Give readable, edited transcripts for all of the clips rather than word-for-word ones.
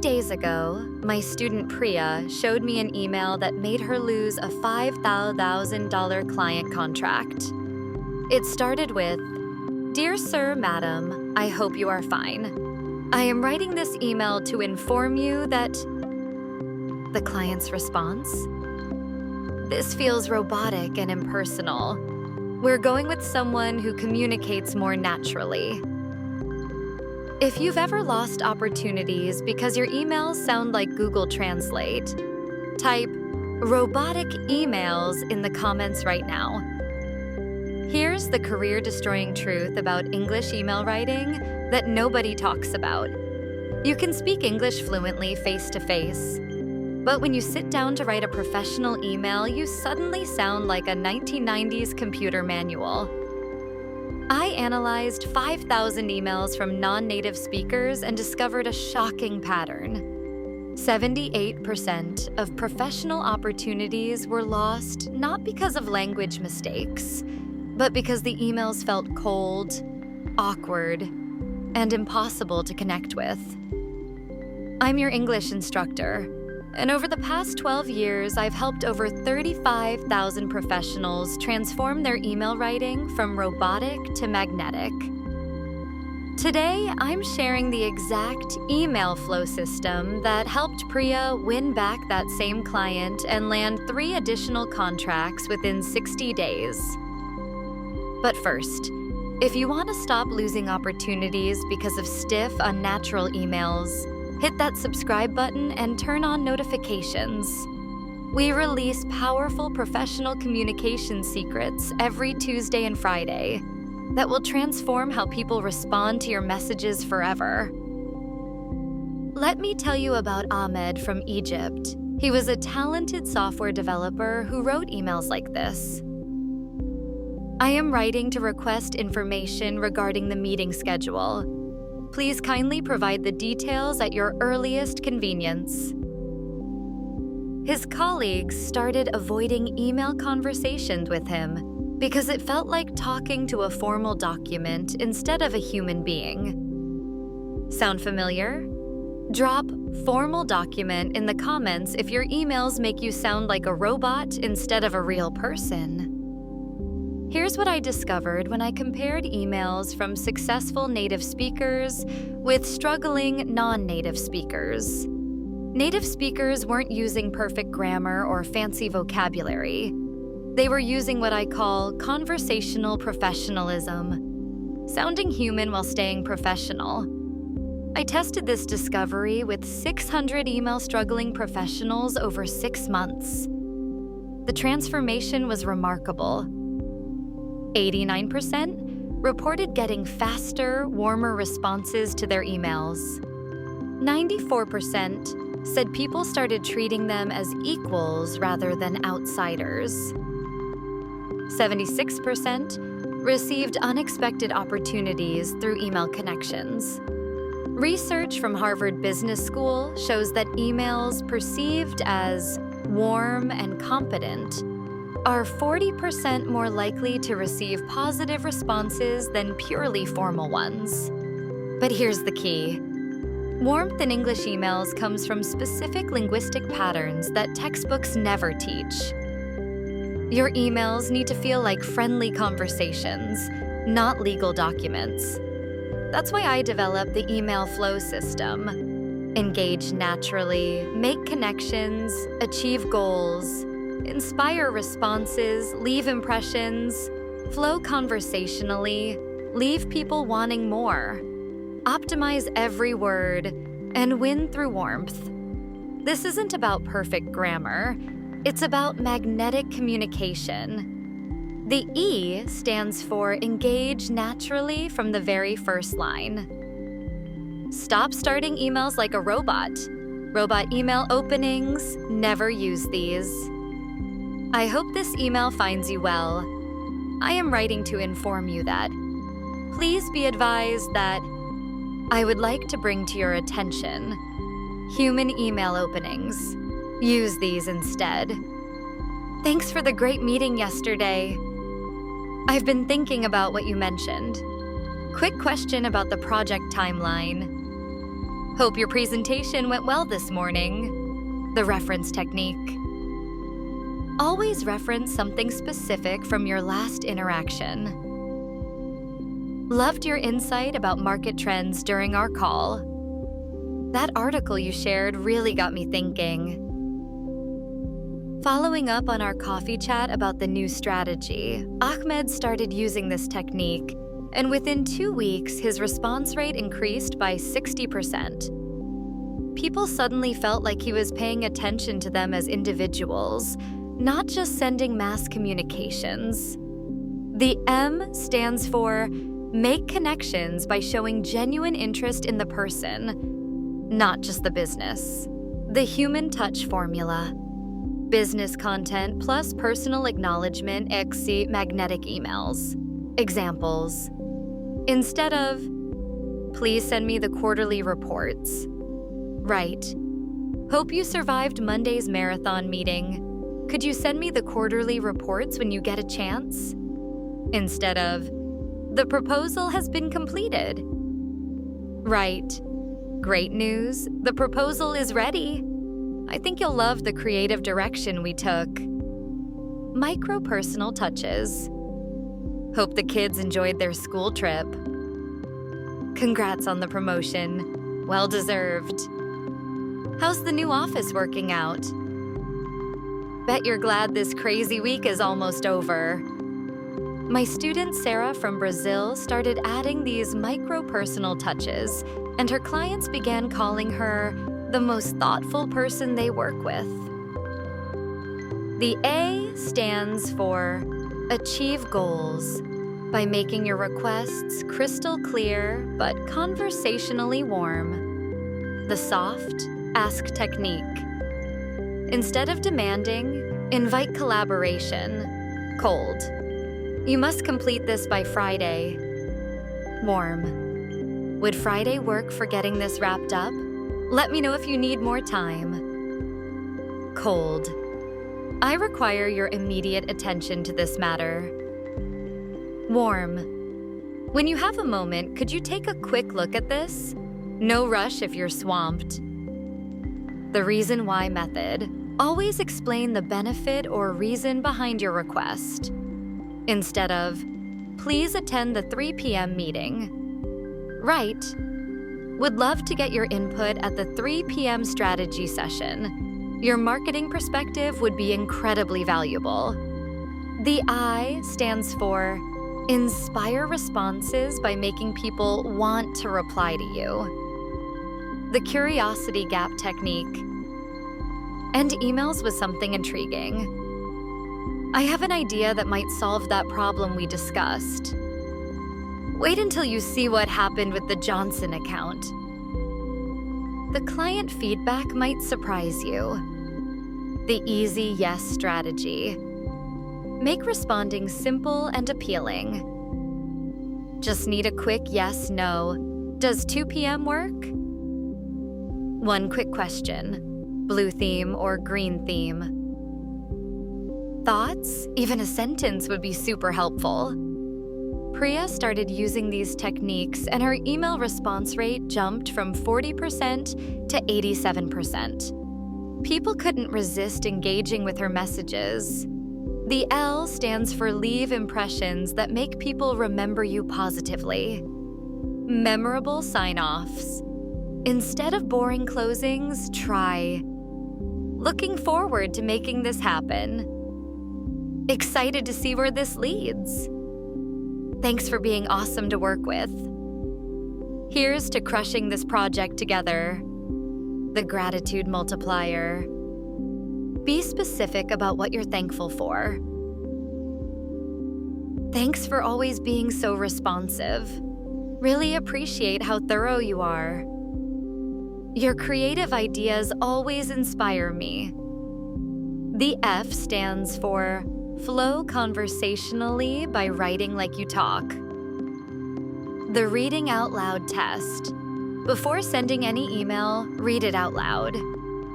days ago, my student Priya showed me an email that made her lose a $5,000 client contract. It started with, "Dear Sir, Madam, I hope you are fine. I am writing this email to inform you that..." The client's response? "This feels robotic and impersonal. We're going with someone who communicates more naturally." If you've ever lost opportunities because your emails sound like Google Translate, type "robotic emails" in the comments right now. Here's the career-destroying truth about English email writing that nobody talks about. You can speak English fluently face-to-face, but when you sit down to write a professional email, you suddenly sound like a 1990s computer manual. I analyzed 5,000 emails from non-native speakers and discovered a shocking pattern. 78% of professional opportunities were lost not because of language mistakes, but because the emails felt cold, awkward, and impossible to connect with. I'm your English instructor, and over the past 12 years, I've helped over 35,000 professionals transform their email writing from robotic to magnetic. Today, I'm sharing the exact email flow system that helped Priya win back that same client and land 3 additional contracts within 60 days. But first, if you want to stop losing opportunities because of stiff, unnatural emails, hit that subscribe button and turn on notifications. We release powerful professional communication secrets every Tuesday and Friday that will transform how people respond to your messages forever. Let me tell you about Ahmed from Egypt. He was a talented software developer who wrote emails like this. "I am writing to request information regarding the meeting schedule. Please kindly provide the details at your earliest convenience." His colleagues started avoiding email conversations with him because it felt like talking to a formal document instead of a human being. Sound familiar? Drop "formal document" in the comments if your emails make you sound like a robot instead of a real person. Here's what I discovered when I compared emails from successful native speakers with struggling non-native speakers. Native speakers weren't using perfect grammar or fancy vocabulary. They were using what I call conversational professionalism, sounding human while staying professional. I tested this discovery with 600 email-struggling professionals over 6 months. The transformation was remarkable. 89% reported getting faster, warmer responses to their emails. 94% said people started treating them as equals rather than outsiders. 76% received unexpected opportunities through email connections. Research from Harvard Business School shows that emails perceived as warm and competent are 40% more likely to receive positive responses than purely formal ones. But here's the key. Warmth in English emails comes from specific linguistic patterns that textbooks never teach. Your emails need to feel like friendly conversations, not legal documents. That's why I developed the email flow system. Engage naturally, make connections, achieve goals, inspire responses, leave impressions, flow conversationally, leave people wanting more, optimize every word, and win through warmth. This isn't about perfect grammar. It's about magnetic communication. The E stands for engage naturally from the very first line. Stop starting emails like a robot. Robot email openings, never use these. I hope this email finds you well. I am writing to inform you that. Please be advised that I would like to bring to your attention human email openings. Use these instead. Thanks for the great meeting yesterday. I've been thinking about what you mentioned. Quick question about the project timeline. Hope your presentation went well this morning. The reference technique. Always reference something specific from your last interaction. Loved your insight about market trends during our call. That article you shared really got me thinking. Following up on our coffee chat about the new strategy, Ahmed started using this technique, and within 2 weeks, his response rate increased by 60%. People suddenly felt like he was paying attention to them as individuals, not just sending mass communications. The M stands for make connections by showing genuine interest in the person, not just the business. The human touch formula. Business content plus personal acknowledgement exceed magnetic emails. Examples. Instead of, please send me the quarterly reports. Write, hope you survived Monday's marathon meeting. Could you send me the quarterly reports when you get a chance? Instead of, the proposal has been completed. Write, great news, the proposal is ready. I think you'll love the creative direction we took. Micro-personal touches. Hope the kids enjoyed their school trip. Congrats on the promotion. Well deserved. How's the new office working out? Bet you're glad this crazy week is almost over. My student Sarah from Brazil started adding these micro-personal touches, and her clients began calling her the most thoughtful person they work with. The A stands for achieve goals by making your requests crystal clear but conversationally warm. The soft ask technique. Instead of demanding, invite collaboration. Cold. You must complete this by Friday. Warm. Would Friday work for getting this wrapped up? Let me know if you need more time. Cold. I require your immediate attention to this matter. Warm. When you have a moment, could you take a quick look at this? No rush if you're swamped. The reason why method. Always explain the benefit or reason behind your request. Instead of, please attend the 3 p.m. meeting. Write, would love to get your input at the 3 p.m. strategy session. Your marketing perspective would be incredibly valuable. The I stands for inspire responses by making people want to reply to you. The curiosity gap technique. End emails with something intriguing. I have an idea that might solve that problem we discussed. Wait until you see what happened with the Johnson account. The client feedback might surprise you. The easy yes strategy. Make responding simple and appealing. Just need a quick yes, no. Does 2 p.m. work? One quick question. Blue theme or green theme? Thoughts? Even a sentence would be super helpful. Priya started using these techniques and her email response rate jumped from 40% to 87%. People couldn't resist engaging with her messages. The L stands for leave impressions that make people remember you positively. Memorable sign-offs. Instead of boring closings, try. Looking forward to making this happen. Excited to see where this leads. Thanks for being awesome to work with. Here's to crushing this project together. The gratitude multiplier. Be specific about what you're thankful for. Thanks for always being so responsive. Really appreciate how thorough you are. Your creative ideas always inspire me. The F stands for flow conversationally by writing like you talk. The reading out loud test. Before sending any email, read it out loud.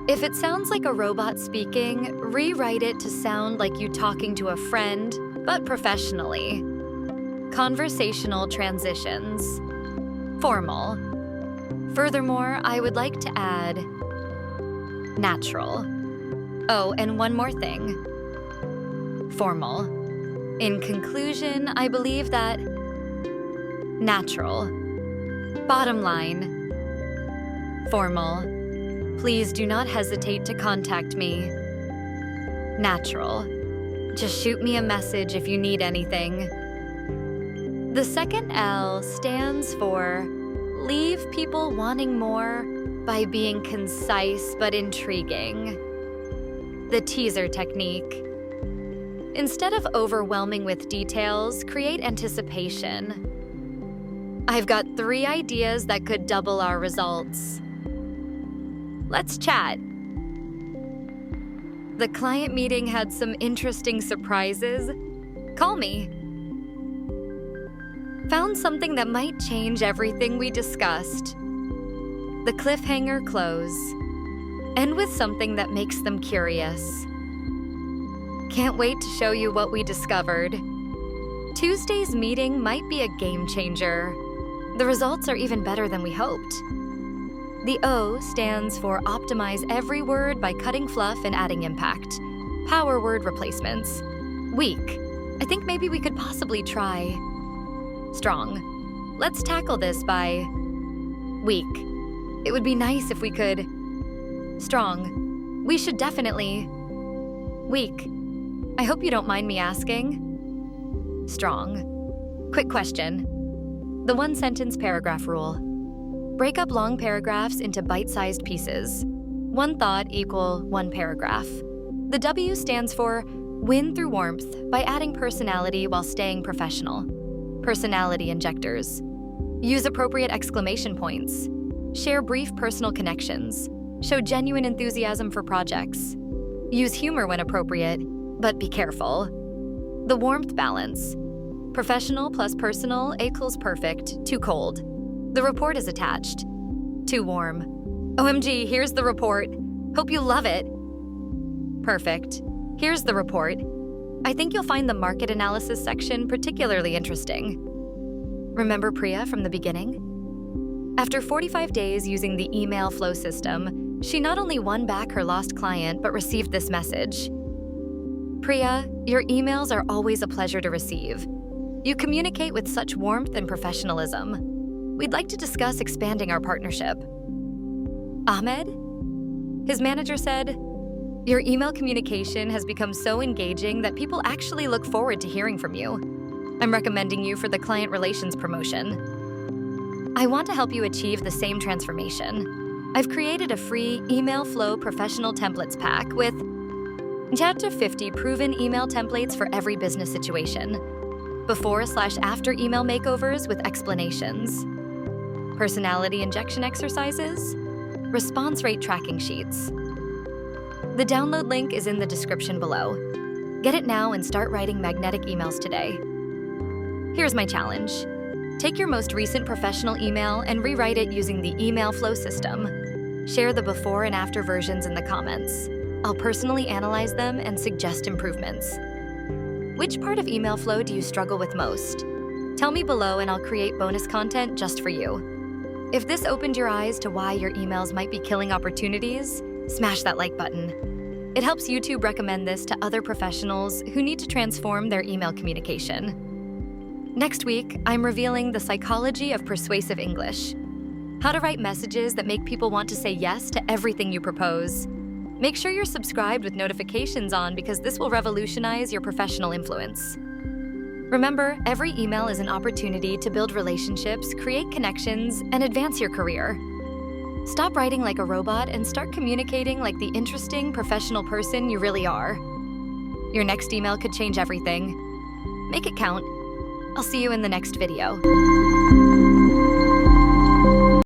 If it sounds like a robot speaking, rewrite it to sound like you talking to a friend, but professionally. Conversational transitions. Formal. Furthermore, I would like to add natural. Oh, and one more thing. Formal. In conclusion, I believe that natural. Bottom line, formal. Please do not hesitate to contact me. Natural. Just shoot me a message if you need anything. The second L stands for leave people wanting more by being concise but intriguing. The teaser technique. Instead of overwhelming with details, create anticipation. I've got 3 ideas that could double our results. Let's chat. The client meeting had some interesting surprises. Call me. Found something that might change everything we discussed. The cliffhanger close. End with something that makes them curious. Can't wait to show you what we discovered. Tuesday's meeting might be a game changer. The results are even better than we hoped. The O stands for optimize every word by cutting fluff and adding impact. Power word replacements. Weak. I think maybe we could possibly try strong. Let's tackle this by weak. It would be nice if we could strong. We should definitely weak. I hope you don't mind me asking. Strong. Quick question. The 1-sentence paragraph rule. Break up long paragraphs into bite-sized pieces. 1 thought equal 1 paragraph. The W stands for win through warmth by adding personality while staying professional. Personality injectors. Use appropriate exclamation points. Share brief personal connections. Show genuine enthusiasm for projects. Use humor when appropriate, but be careful. The warmth balance. Professional plus personal equals perfect, too cold. The report is attached. Too warm. OMG, here's the report. Hope you love it. Perfect. Here's the report. I think you'll find the market analysis section particularly interesting. Remember Priya from the beginning? After 45 days using the email flow system, she not only won back her lost client, but received this message. Priya, your emails are always a pleasure to receive. You communicate with such warmth and professionalism. We'd like to discuss expanding our partnership. Ahmed? His manager said, your email communication has become so engaging that people actually look forward to hearing from you. I'm recommending you for the client relations promotion. I want to help you achieve the same transformation. I've created a free email flow professional templates pack with chapter 50 proven email templates for every business situation. Before/after email makeovers with explanations. Personality injection exercises. Response rate tracking sheets. The download link is in the description below. Get it now and start writing magnetic emails today. Here's my challenge. Take your most recent professional email and rewrite it using the email flow system. Share the before and after versions in the comments. I'll personally analyze them and suggest improvements. Which part of email flow do you struggle with most? Tell me below and I'll create bonus content just for you. If this opened your eyes to why your emails might be killing opportunities, smash that like button. It helps YouTube recommend this to other professionals who need to transform their email communication. Next week, I'm revealing the psychology of persuasive English. How to write messages that make people want to say yes to everything you propose. Make sure you're subscribed with notifications on because this will revolutionize your professional influence. Remember, every email is an opportunity to build relationships, create connections, and advance your career. Stop writing like a robot and start communicating like the interesting, professional person you really are. Your next email could change everything. Make it count. I'll see you in the next video.